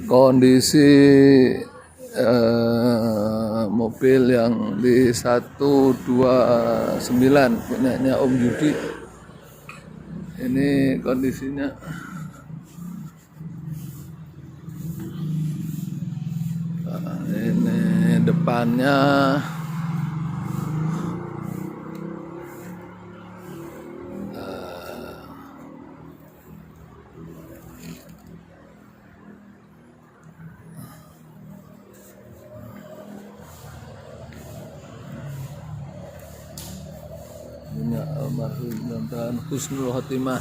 Kondisi mobil yang di 129 punyanya Om Yudi. Ini kondisinya. Nah, ini depannya. Punya almarhum dan Husnul Khotimah.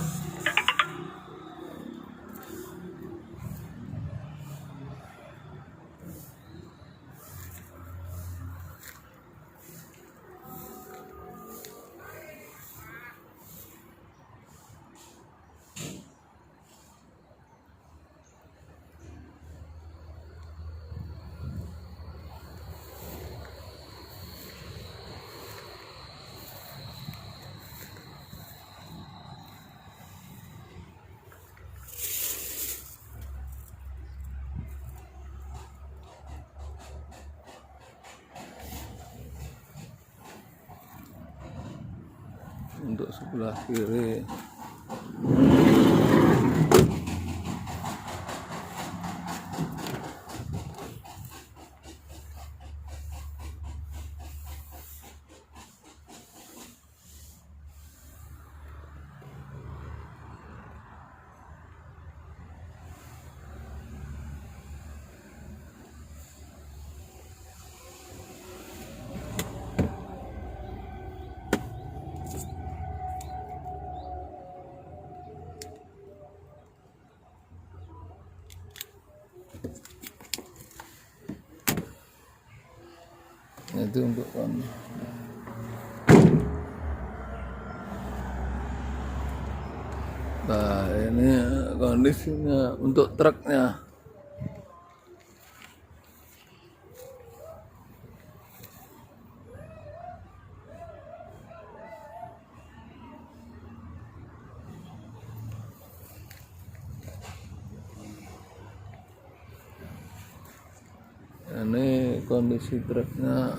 Untuk sebelah kiri itu untuk nah ini kondisinya untuk truknya. Ini kondisi truknya.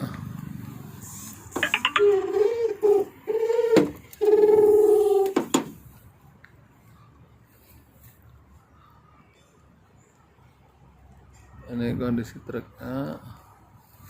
Ini kondisi truknya.